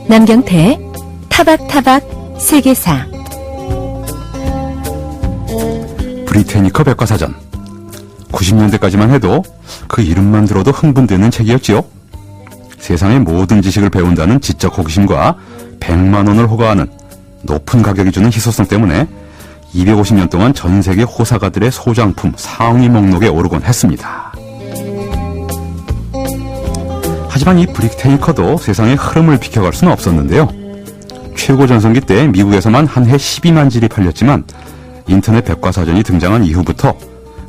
남경태 타박타박 세계사. 브리테니커 백과사전. 90년대까지만 해도 그 이름만 들어도 흥분되는 책이었지요. 세상의 모든 지식을 배운다는 지적 호기심과 100만 원을 호가하는 높은 가격이 주는 희소성 때문에 250년 동안 전 세계 호사가들의 소장품 상위 목록에 오르곤 했습니다. 하지만 이 브리테니커도 세상의 흐름을 비켜갈 수는 없었는데요. 최고 전성기 때 미국에서만 한 해 12만 질이 팔렸지만 인터넷 백과사전이 등장한 이후부터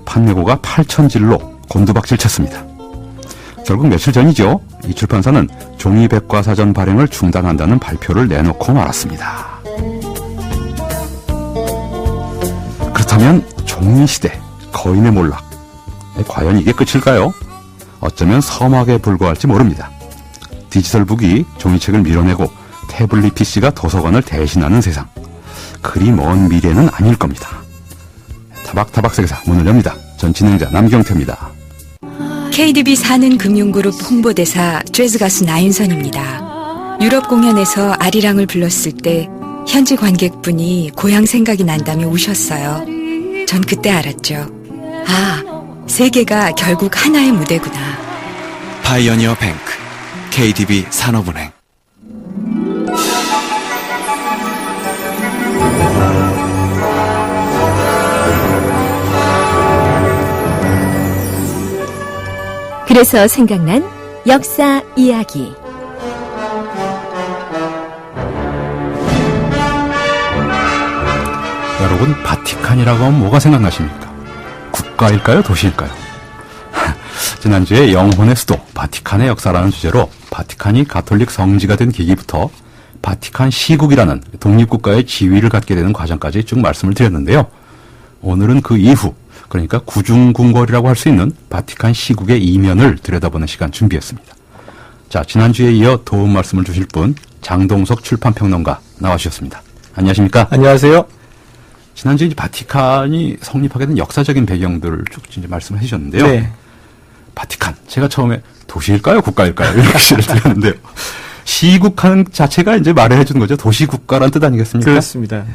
판매고가 8,000질로 곤두박질 쳤습니다. 결국 며칠 전이죠. 이 출판사는 종이 백과사전 발행을 중단한다는 발표를 내놓고 말았습니다. 그렇다면 종이시대, 거인의 몰락. 과연 이게 끝일까요? 어쩌면 서막에 불과할지 모릅니다. 디지털북이 종이책을 밀어내고 태블릿 PC가 도서관을 대신하는 세상. 그리 먼 미래는 아닐 겁니다. 타박타박 세계사 문을 엽니다. 전 진행자 남경태입니다. KDB 사는 금융그룹 홍보대사 재즈 가수 나윤선입니다. 유럽 공연에서 아리랑을 불렀을 때 현지 관객분이 고향 생각이 난다며 우셨어요. 전 그때 알았죠. 아, 세계가 결국 하나의 무대구나. 파이어니어 뱅크 KDB 산업은행. 그래서 생각난 역사 이야기. 여러분, 바티칸이라고 하면 뭐가 생각나십니까? 국가일까요? 도시일까요? 지난주에 영혼의 수도 바티칸의 역사라는 주제로 바티칸이 가톨릭 성지가 된 계기부터 바티칸 시국이라는 독립국가의 지위를 갖게 되는 과정까지 쭉 말씀을 드렸는데요. 오늘은 그 이후, 그러니까 구중궁궐이라고 할 수 있는 바티칸 시국의 이면을 들여다보는 시간 준비했습니다. 자, 지난주에 이어 도움 말씀을 주실 분 장동석 출판평론가 나와주셨습니다. 안녕하십니까? 안녕하세요. 지난주에 이제 바티칸이 성립하게 된 역사적인 배경들을 쭉 이제 말씀을 해주셨는데요. 네. 바티칸, 제가 처음에 도시일까요? 국가일까요? 이렇게 질을 드렸는데요. 시국하는 자체가 이제 말을 해주는 거죠. 도시국가라는 뜻 아니겠습니까? 그렇습니다.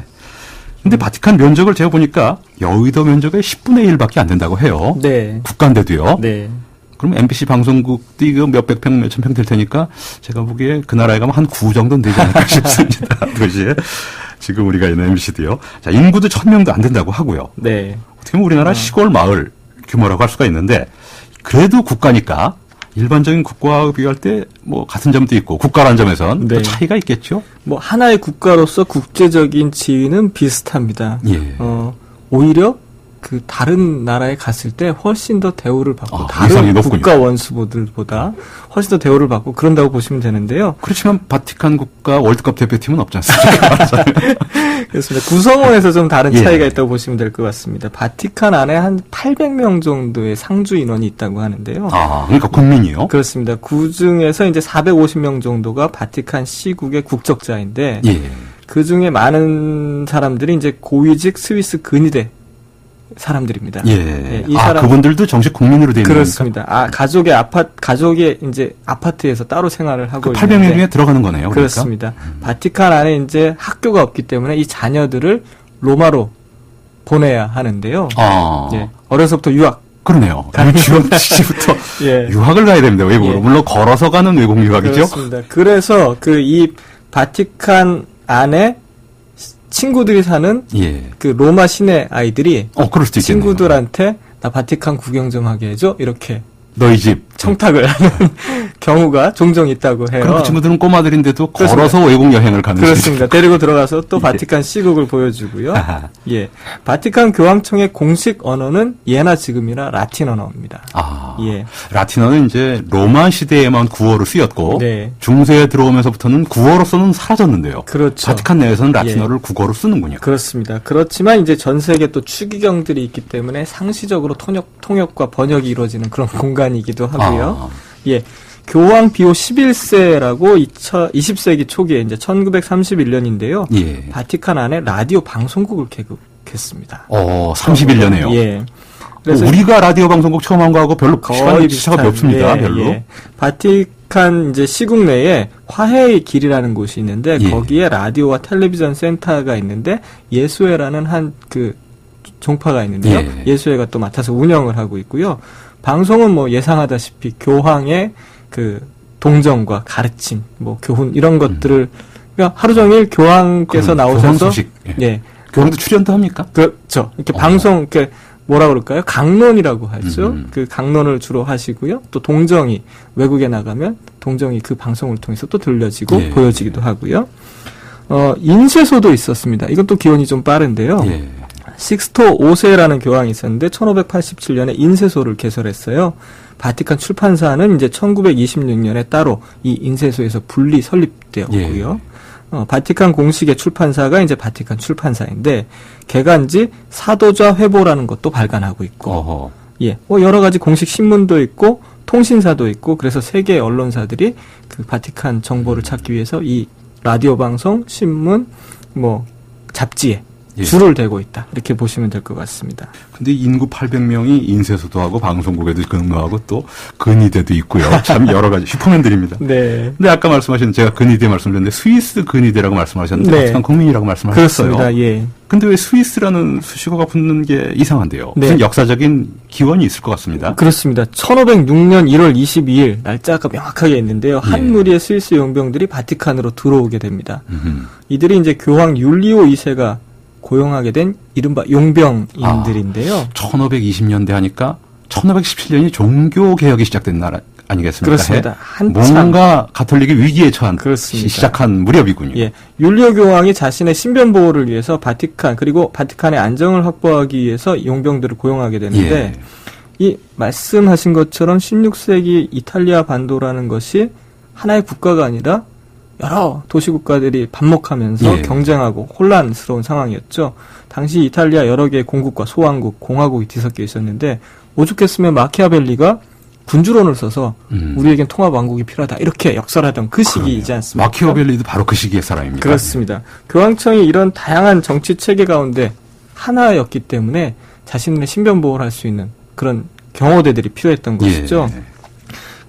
근데 바티칸 면적을 제가 보니까 여의도 면적의 10분의 1밖에 안 된다고 해요. 네. 국가인데도요. 네. 그럼 MBC 방송국도 이거 몇백 평, 몇천 평 될 테니까 제가 보기에 그 나라에 가면 한 9 정도는 되지 않을까 싶습니다. 도시에. 지금 우리가 있는 MBC도요. 자, 인구도 1,000명도 안 된다고 하고요. 네. 어떻게 보면 우리나라 시골 마을 규모라고 할 수가 있는데 그래도 국가니까 일반적인 국가와 비교할 때 뭐 같은 점도 있고 국가라는 점에선 네. 또 차이가 있겠죠? 뭐 하나의 국가로서 국제적인 지위는 비슷합니다. 예. 오히려 그 다른 나라에 갔을 때 훨씬 더 대우를 받고 위상이 다른 높군요. 국가 원수들보다 훨씬 더 대우를 받고 그런다고 보시면 되는데요. 그렇지만 바티칸 국가 월드컵 대표팀은 없지 않습니까? 그렇습니다. 구성원에서 좀 다른 예. 차이가 있다고 보시면 될 것 같습니다. 바티칸 안에 한 800명 정도의 상주 인원이 있다고 하는데요. 아, 그러니까 국민이요? 그렇습니다. 그 중에서 이제 450명 정도가 바티칸 시국의 국적자인데, 예. 그 중에 많은 사람들이 이제 고위직 스위스 근위대 사람들입니다. 예. 이 아, 그분들도 정식 국민으로 되어 있는 그렇습니다. 가족의 이제 아파트에서 따로 생활을 하고 겁니까? 그 800명 있는데 중에 들어가는 거네요. 그러니까? 그렇습니다. 바티칸 안에 이제 학교가 없기 때문에 이 자녀들을 로마로 보내야 하는데요. 아. 예. 어려서부터 유학. 그러네요. 유치원 시부터 예. 유학을 가야 됩니다. 외국으로. 예. 물론 걸어서 가는 외국 유학이죠. 그렇습니다. 그래서 이 바티칸 안에 친구들이 사는 예. 그 로마 시내 아이들이 그럴 수도 있겠네요. 친구들한테 나 바티칸 구경 좀 하게 해줘 이렇게 너희 집. 청탁을 하는 경우가 종종 있다고 해요. 그럼 그 친구들은 꼬마들인데도 그렇습니다. 걸어서 외국 여행을 가는 그렇습니다. 데리고 들어가서 또 예. 바티칸 시국을 보여주고요. 아하. 예, 바티칸 교황청의 공식 언어는 예나 지금이나 라틴 언어입니다. 아. 예. 라틴어는 이제 로마 시대에만 구어로 쓰였고 네. 중세에 들어오면서부터는 구어로서는 사라졌는데요. 그렇죠. 바티칸 내에서는 라틴어를 국어로 쓰는군요. 그렇습니다. 그렇지만 이제 전 세계 또 추기경들이 있기 때문에 상시적으로 통역과 번역이 이루어지는 그런 공간이기도 하고요. 예. 교황 비오 11세라고 20세기 초기에 이제 1931년인데요. 예. 바티칸 안에 라디오 방송국을 개국했습니다. 31년에요. 예. 그래서 우리가 라디오 방송국 처음 한 거하고 별로 거의 시차가 비슷한, 없습니다. 예, 별로. 예. 바티칸 바티칸 이제 시국 내에 화해의 길이라는 곳이 있는데 예. 거기에 라디오와 텔레비전 센터가 있는데 예수회라는 한 그 종파가 있는데요. 예. 예수회가 또 맡아서 운영을 하고 있고요. 방송은 뭐 예상하다시피 교황의 그 동정과 가르침, 뭐 교훈 이런 것들을 그러니까 하루 종일 교황께서 교황 나오셔서 소식. 예. 예. 교황도 출연도 합니까? 그렇죠. 이렇게 방송 이렇게 뭐라 그럴까요? 강론이라고 하죠. 그 강론을 주로 하시고요. 또 동정이 외국에 나가면 동정이 그 방송을 통해서 또 들려지고 예. 보여지기도 하고요. 인쇄소도 있었습니다. 이것도 기원이 좀 빠른데요. 예. 식스토 5세라는 교황이 있었는데 1587년에 인쇄소를 개설했어요. 바티칸 출판사는 이제 1926년에 따로 이 인쇄소에서 분리 설립되었고요. 바티칸 공식의 출판사가 이제 바티칸 출판사인데 개간지 사도자 회보라는 것도 발간하고 있고, 어허. 예, 뭐 여러 가지 공식 신문도 있고 통신사도 있고 그래서 세계 언론사들이 그 바티칸 정보를 찾기 위해서 이 라디오 방송, 신문, 뭐 잡지에 예. 줄을 대고 있다 이렇게 보시면 될 것 같습니다. 근데 인구 800명이 인쇄소도 하고 방송국에도 근무하고 또 근위대도 있고요. 참 여러 가지 슈퍼맨들입니다. 네. 근데 아까 말씀하신 제가 근위대 말씀드렸는데 스위스 근위대라고 말씀하셨는데 네. 바티칸 국민이라고 말씀하셨어요. 그렇습니다. 예. 근데 왜 스위스라는 수식어가 붙는 게 이상한데요? 네. 무슨 역사적인 기원이 있을 것 같습니다. 그렇습니다. 1506년 1월 22일 날짜가 명확하게 있는데요. 한 예. 무리의 스위스 용병들이 바티칸으로 들어오게 됩니다. 음흠. 이들이 이제 교황 율리오 2세가 고용하게 된 이른바 용병인들인데요. 1520년대 하니까 1517년이 종교 개혁이 시작된 날 아니겠습니까? 그렇습니다. 해? 한참. 뭔가 가톨릭이 위기에 처한 그렇습니다. 시작한 무렵이군요. 예, 율리오 교황이 자신의 신변 보호를 위해서 바티칸 그리고 바티칸의 안정을 확보하기 위해서 용병들을 고용하게 되는데 예. 이 말씀하신 것처럼 16세기 이탈리아 반도라는 것이 하나의 국가가 아니라 여러 도시국가들이 반목하면서 예. 경쟁하고 혼란스러운 상황이었죠. 당시 이탈리아 여러 개의 공국과 소왕국, 공화국이 뒤섞여 있었는데 오죽했으면 마키아벨리가 군주론을 써서 우리에겐 통합 왕국이 필요하다 이렇게 역설하던 그 시기이지 않습니까? 마키아벨리도 바로 그 시기의 사람입니다. 그렇습니다. 교황청이 이런 다양한 정치 체계 가운데 하나였기 때문에 자신의 신변 보호를 할 수 있는 그런 경호대들이 필요했던 것이죠. 예.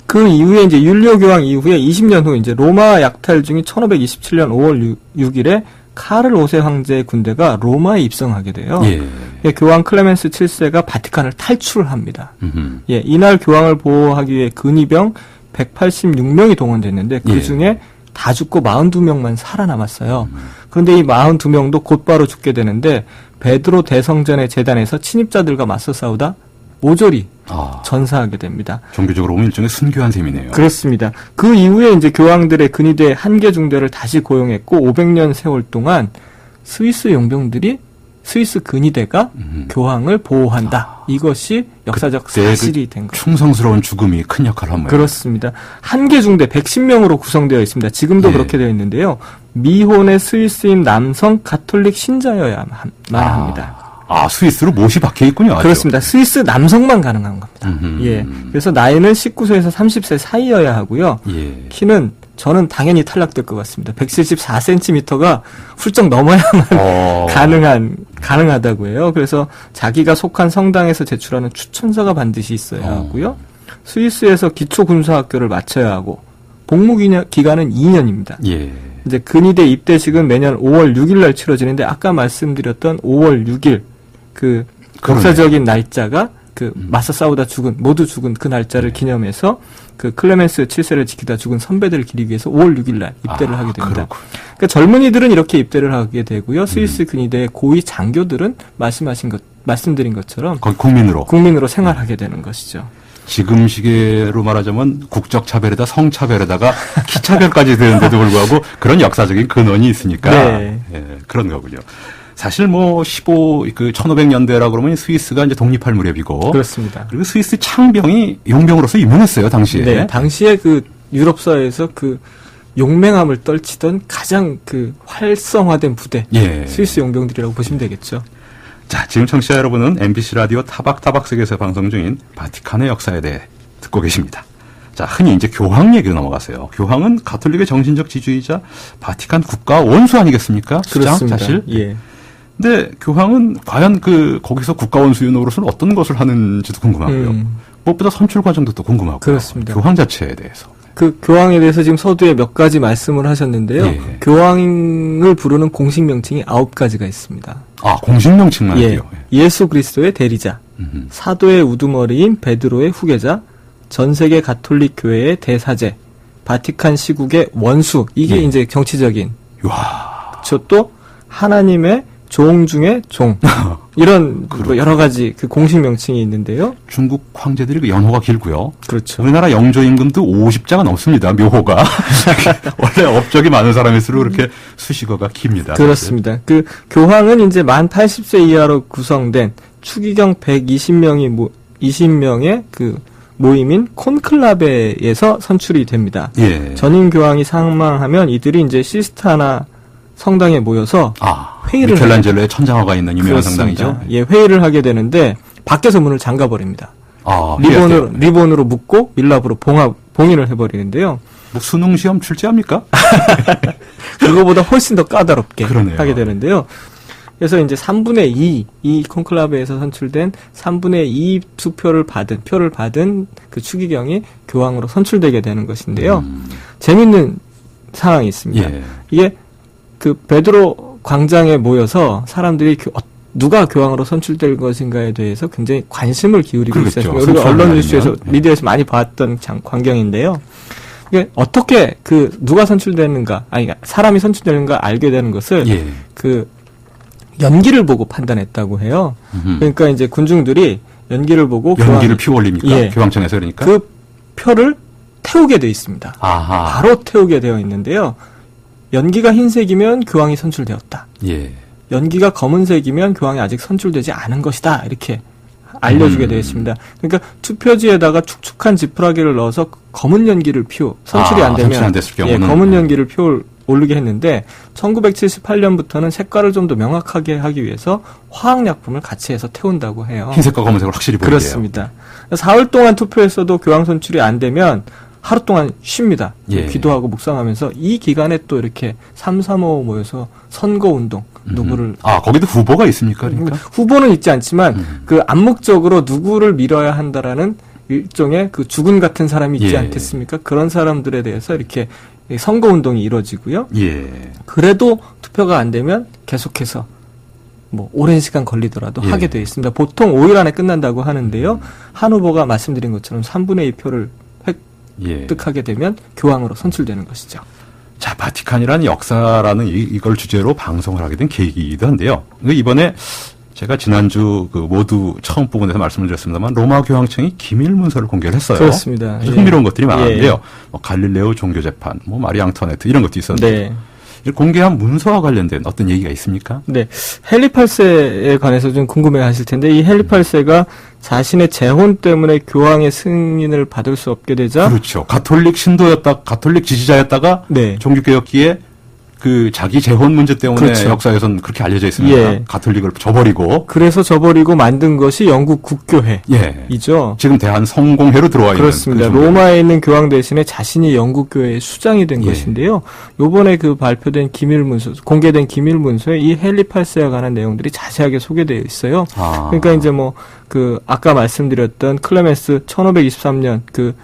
그 이후에 이제 율리오 교황 이후에 20년 후 이제 로마 약탈 중인 1527년 5월 6일에 카를 5세 황제의 군대가 로마에 입성하게 돼요. 예. 교황 클레멘스 7세가 바티칸을 탈출합니다. 음흠. 예, 이날 교황을 보호하기 위해 근위병 186명이 동원됐는데 그 중에 다 죽고 42명만 살아남았어요. 그런데 이 42명도 곧바로 죽게 되는데 베드로 대성전의 재단에서 침입자들과 맞서 싸우다 모조리 전사하게 됩니다. 종교적으로 보면 일종의 순교한 셈이네요. 그렇습니다. 그 이후에 이제 교황들의 근위대 한개 중대를 다시 고용했고 500년 세월 동안 스위스 용병들이 스위스 근위대가 교황을 보호한다. 이것이 역사적 사실이 된 거죠. 충성스러운 죽음이 큰 역할을 한 모양이에요. 그렇습니다. 한개 중대 110명으로 구성되어 있습니다. 지금도 예. 그렇게 되어 있는데요. 미혼의 스위스인 남성 가톨릭 신자여야만 합니다. 스위스로 못이 박혀 있군요. 아주. 그렇습니다. 스위스 남성만 가능한 겁니다. 예. 그래서 나이는 19세에서 30세 사이여야 하고요. 예. 키는 저는 당연히 탈락될 것 같습니다. 174cm가 훌쩍 넘어야만 가능하다고 해요. 그래서 자기가 속한 성당에서 제출하는 추천서가 반드시 있어야 하고요. 스위스에서 기초군사학교를 마쳐야 하고 복무 기간은 2년입니다. 예. 이제 근위대 입대식은 매년 5월 6일 날 치러지는데 아까 말씀드렸던 5월 6일 그 역사적인 날짜가 그 맞서 싸우다 모두 죽은 그 날짜를 기념해서 그 클레멘스 7세를 지키다 죽은 선배들을 기리기 위해서 5월 6일 날 입대를 하게 됩니다. 그러니까 젊은이들은 이렇게 입대를 하게 되고요. 스위스 근위대의 고위 장교들은 말씀드린 것처럼 거기 국민으로 생활하게 되는 것이죠. 지금 시계로 말하자면 국적 차별에다 성 차별에다가 키 차별까지 되는데도 불구하고 그런 역사적인 근원이 있으니까 네. 예, 그런 거군요. 사실 뭐 1500년대라고 그러면 스위스가 이제 독립할 무렵이고 그렇습니다. 그리고 스위스 창병이 용병으로서 유명했어요, 당시에. 네, 당시에 그 유럽사회에서 그 용맹함을 떨치던 가장 그 활성화된 부대 예. 스위스 용병들이라고 보시면 되겠죠. 자, 지금 청취자 여러분은 MBC 라디오 타박타박 속에서 방송 중인 바티칸의 역사에 대해 듣고 계십니다. 자, 흔히 이제 교황 얘기로 넘어가세요. 교황은 가톨릭의 정신적 지주이자 바티칸 국가 원수 아니겠습니까? 수장, 그렇습니다. 사실. 예. 근데 교황은 과연 거기서 국가 원수의 노릇은 어떤 것을 하는지도 궁금하고요. 무엇보다 선출 과정도 또 궁금하고요. 그렇습니다. 교황 자체에 대해서. 그 교황에 대해서 지금 서두에 몇 가지 말씀을 하셨는데요. 예. 교황을 부르는 공식 명칭이 9가지가 있습니다. 아, 공식 명칭만 예. 할게요. 예수 그리스도의 대리자, 음. 사도의 우두머리인 베드로의 후계자, 전 세계 가톨릭 교회의 대사제, 바티칸 시국의 원수. 이게 예. 이제 정치적인. 와. 그렇죠. 또 하나님의 종 중에 종. 이런 뭐 여러 가지 그 공식 명칭이 있는데요. 중국 황제들이 그 연호가 길고요. 그렇죠. 우리나라 영조 임금도 50자가 넘습니다. 묘호가. 원래 업적이 많은 사람일수록 그렇게 수식어가 깁니다. 그렇습니다. 그 교황은 이제 만 80세 이하로 구성된 추기경 20명의 그 모임인 콘클라베에서 선출이 됩니다. 예. 전임 교황이 사망하면 이들이 이제 시스타나 성당에 모여서 회의를 미켈란젤로의 천장화가 있는 유명한 그렇습니다. 성당이죠. 예, 회의를 하게 되는데 밖에서 문을 잠가 버립니다. 아, 리본으로 묶고 밀랍으로 봉인을 해버리는데요. 뭐 수능 시험 출제합니까? 그거보다 훨씬 더 까다롭게 그러네요. 하게 되는데요. 그래서 이제 3분의 2, 이 콘클라베에서 선출된 3분의 2 표를 받은 그 추기경이 교황으로 선출되게 되는 것인데요. 재밌는 상황이 있습니다. 예. 이게 그 베드로 광장에 모여서 사람들이 누가 교황으로 선출될 것인가에 대해서 굉장히 관심을 기울이고 그렇죠. 있었습니다. 우리가 선출하는 언론 뉴스에서 날이면. 미디어에서 많이 봤던 광경인데요. 이게 어떻게 그 누가 선출되는가, 아니 사람이 선출되는가 알게 되는 것을 예. 그 연기를 보고 판단했다고 해요. 그러니까 이제 군중들이 연기를 보고 연기를 피워 올립니까? 예. 교황청에서 그러니까? 그 표를 태우게 돼 있습니다. 아하. 바로 태우게 되어 있는데요. 연기가 흰색이면 교황이 선출되었다. 예. 연기가 검은색이면 교황이 아직 선출되지 않은 것이다. 이렇게 알려주게 되어 있습니다. 그러니까 투표지에다가 축축한 지푸라기를 넣어서 검은 연기를 선출이 안 되면 선출 안 됐을 경우는. 검은 연기를 오르게 했는데 1978년부터는 색깔을 좀 더 명확하게 하기 위해서 화학약품을 같이 해서 태운다고 해요. 흰색과 검은색을 확실히 보이게요. 그렇습니다. 4월 동안 투표했어도 교황 선출이 안 되면 하루 동안 쉽니다. 예. 기도하고 묵상하면서 이 기간에 또 이렇게 335 모여서 선거운동 누구를 거기도 후보가 있습니까? 그러니까? 후보는 있지 않지만 그 암묵적으로 누구를 밀어야 한다라는 일종의 그 주군 같은 사람이 있지 예. 않겠습니까? 그런 사람들에 대해서 이렇게 선거운동이 이루어지고요. 예. 그래도 투표가 안 되면 계속해서 뭐 오랜 시간 걸리더라도 예. 하게 되어 있습니다. 보통 5일 안에 끝난다고 하는데요. 한 후보가 말씀드린 것처럼 3분의 2 표를 예. 획득하게 되면 교황으로 선출되는 것이죠. 자, 바티칸이라는 역사라는 이걸 주제로 방송을 하게 된 계기이기도 한데요. 이번에 제가 지난주 그 모두 처음 부분에서 말씀을 드렸습니다만 로마 교황청이 기밀 문서를 공개를 했어요. 그렇습니다. 아주 예. 흥미로운 것들이 많은데요. 예. 뭐 갈릴레오 종교 재판, 뭐 마리 앙토네트 이런 것도 있었는데 네. 이 공개한 문서와 관련된 어떤 얘기가 있습니까? 네. 헨리 8세에 관해서 좀 궁금해 하실 텐데, 이 헨리 8세가 자신의 재혼 때문에 교황의 승인을 받을 수 없게 되자. 그렇죠. 가톨릭 가톨릭 지지자였다가 네. 종교개혁기에 그 자기 재혼 문제 때문에 그렇죠. 역사에서는 그렇게 알려져 있습니다. 예. 가톨릭을 저버리고. 그래서 저버리고 만든 것이 영국 국교회이죠. 예. 지금 대한 성공회로 들어와 있는. 그렇습니다. 그 로마에 있는 교황 대신에 자신이 영국 교회의 수장이 된 예. 것인데요. 요번에 그 발표된 기밀 문서, 공개된 기밀 문서에 이 헨리 8세와 관한 내용들이 자세하게 소개되어 있어요. 그러니까 이제 뭐 그 아까 말씀드렸던 클레멘스 1523년 그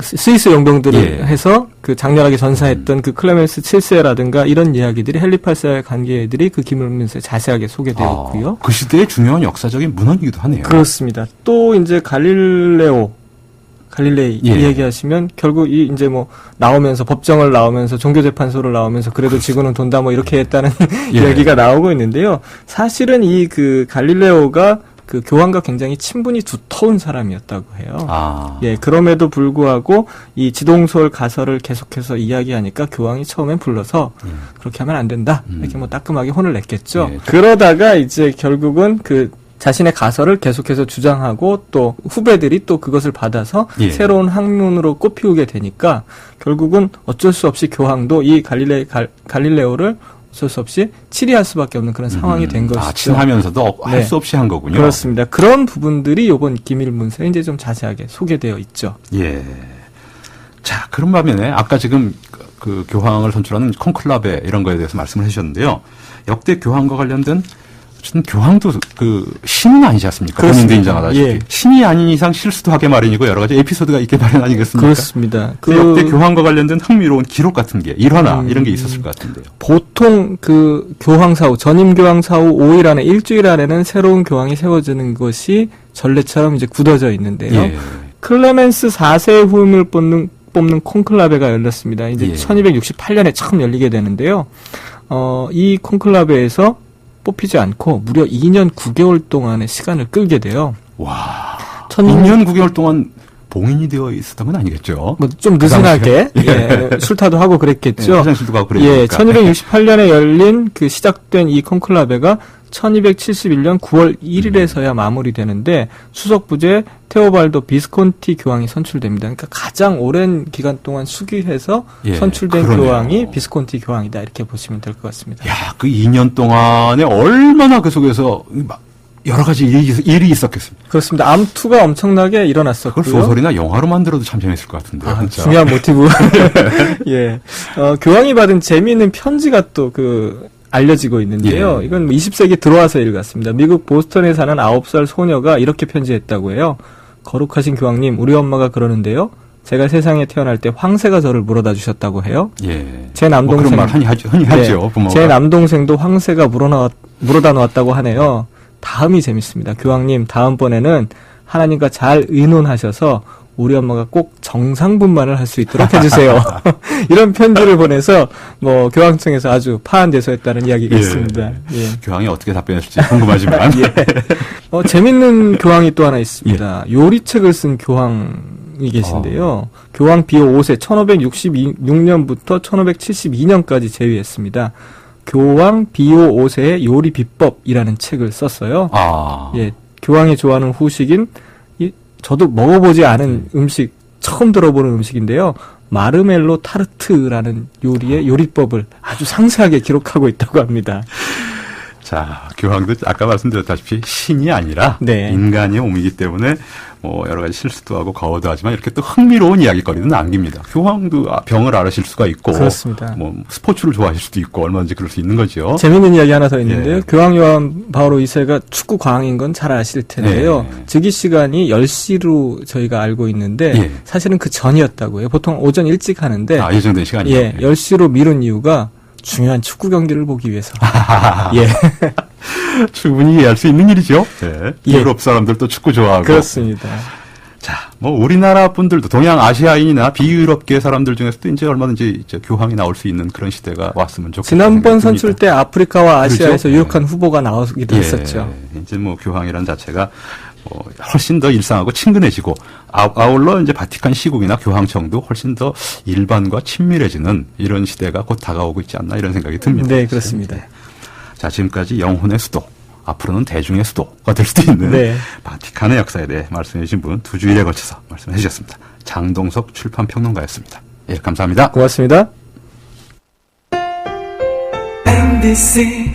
스위스 용병들을 예. 해서 그 장렬하게 전사했던 그 클레멘스 7세라든가 이런 이야기들이 헨리 8세와의 관계들이 그 기밀 문서에 자세하게 소개되어 있고요. 그 시대의 중요한 역사적인 문헌이기도 하네요. 그렇습니다. 또 이제 갈릴레이 예. 이야기하시면 결국 이 이제 뭐 나오면서 법정을 나오면서 종교재판소를 나오면서 그래도 지구는 돈다 뭐 이렇게 했다는 예. 이야기가 나오고 있는데요. 사실은 이 그 갈릴레오가 그 교황과 굉장히 친분이 두터운 사람이었다고 해요. 예, 그럼에도 불구하고 이 지동설 가설을 계속해서 이야기하니까 교황이 처음엔 불러서 그렇게 하면 안 된다. 이렇게 뭐 따끔하게 혼을 냈겠죠. 예. 그러다가 이제 결국은 그 자신의 가설을 계속해서 주장하고 또 후배들이 또 그것을 받아서 예. 새로운 학문으로 꽃피우게 되니까 결국은 어쩔 수 없이 교황도 이 갈릴레오를 어쩔 수 없이 치리할 수밖에 없는 그런 상황이 된 것이죠. 친하면서도 할 네. 수 없이 한 거군요. 그렇습니다. 그런 부분들이 이번 기밀 문서에 이제 좀 자세하게 소개되어 있죠. 예. 자, 그런 반면에 아까 지금 그 교황을 선출하는 콘클라베 이런 거에 대해서 말씀을 해주셨는데요. 역대 교황과 관련된 어쨌든 교황도 그 신은 아니지 않습니까? 본인도 인정하다시피 예. 신이 아닌 이상 실수도 하게 마련이고 여러 가지 에피소드가 있게 마련 아니겠습니까? 그렇습니다. 그 역대 교황과 관련된 흥미로운 기록 같은 게 일화나 이런 게 있었을 것 같은데요. 보통 그 교황 사후, 전임 교황 사후 5일 안에, 일주일 안에는 새로운 교황이 세워지는 것이 전례처럼 이제 굳어져 있는데요. 예. 클레멘스 4세의 후임을 뽑는 콘클라베가 열렸습니다. 이제 예. 1268년에 처음 열리게 되는데요. 이 콘클라베에서 뽑히지 않고 무려 2년 9개월 동안의 시간을 끌게 돼요. 와. 2년 2년 9개월 동안 봉인이 되어 있었던 건 아니겠죠? 뭐 좀 느슨하게 예, 술타도 하고 예, 그랬겠죠. 화장실도 가고 그랬으니까. 예, 1268년에 열린 그 시작된 이 콘클라베가 1271년 9월 1일에서야 마무리되는데 수석부제 테오발도 비스콘티 교황이 선출됩니다. 그러니까 가장 오랜 기간 동안 수기해서 예, 선출된 그러네요. 교황이 비스콘티 교황이다 이렇게 보시면 될 것 같습니다. 야, 그 2년 동안에 얼마나 그 속에서 막 여러 가지 일이 있었겠습니다. 그렇습니다. 암투가 엄청나게 일어났었고요. 그걸 소설이나 영화로 만들어도 참 재밌을 것 같은데요. 아, 진짜. 중요한 모티브. 예. 교황이 받은 재미있는 편지가 또 알려지고 있는데요. 예. 이건 20세기 들어와서 일 같습니다. 미국 보스턴에 사는 9살 소녀가 이렇게 편지했다고 해요. 거룩하신 교황님, 우리 엄마가 그러는데요. 제가 세상에 태어날 때 황새가 저를 물어다 주셨다고 해요. 예. 제 남동생. 그런 말 흔히 하죠. 부모가. 제 남동생도 황새가 물어다 놓았다고 하네요. 다음이 재밌습니다. 교황님, 다음번에는 하나님과 잘 의논하셔서 우리 엄마가 꼭 정상분만을 할 수 있도록 해주세요. 이런 편지를 보내서 교황청에서 아주 파한대소했다는 이야기가 예. 있습니다. 예. 교황이 어떻게 답변했을지 궁금하지만. 재밌는 교황이 또 하나 있습니다. 요리책을 쓴 교황이 계신데요. 교황 비오 5세 1566년부터 1572년까지 재위했습니다. 교황 비오 5세의 요리 비법이라는 책을 썼어요. 예, 교황이 좋아하는 후식인 저도 먹어보지 않은 음식, 처음 들어보는 음식인데요. 마르멜로 타르트라는 요리의 요리법을 아주 상세하게 기록하고 있다고 합니다. 자, 교황도 아까 말씀드렸다시피 신이 아니라 네. 인간의 몸이기 때문에 여러 가지 실수도 하고 거어도 하지만 이렇게 또 흥미로운 이야기거리도 남깁니다. 교황도 병을 앓으실 수가 있고 그렇습니다. 스포츠를 좋아하실 수도 있고 얼마든지 그럴 수 있는 거죠. 재밌는 이야기 하나 더 있는데요. 예. 교황 요한 바오로 2세가 축구 광인 건 잘 아실 텐데요. 예. 즉위 시간이 10시로 저희가 알고 있는데 예. 사실은 그 전이었다고 해요. 보통 오전 일찍 하는데 예정된 시간이요. 예, 10시로 미룬 이유가 중요한 축구 경기를 보기 위해서. 예. 충분히 이해할 수 있는 일이죠. 네. 예. 유럽 사람들도 축구 좋아하고. 그렇습니다. 자, 우리나라 분들도 동양 아시아인이나 비유럽계 사람들 중에서도 이제 얼마든지 이제 교황이 나올 수 있는 그런 시대가 왔으면 좋겠다. 지난번 선출 때 아프리카와 아시아에서 그렇죠? 유력한 후보가 나오기도 했었죠. 이제 교황이라는 자체가 훨씬 더 일상하고 친근해지고 아울러 이제 바티칸 시국이나 교황청도 훨씬 더 일반과 친밀해지는 이런 시대가 곧 다가오고 있지 않나 이런 생각이 듭니다. 네, 그렇습니다. 자, 지금까지 영혼의 수도, 앞으로는 대중의 수도가 될 수도 있는 네. 바티칸의 역사에 대해 말씀해 주신 분 두 주일에 걸쳐서 말씀해 주셨습니다. 장동석 출판평론가였습니다. 예, 감사합니다. 고맙습니다. MBC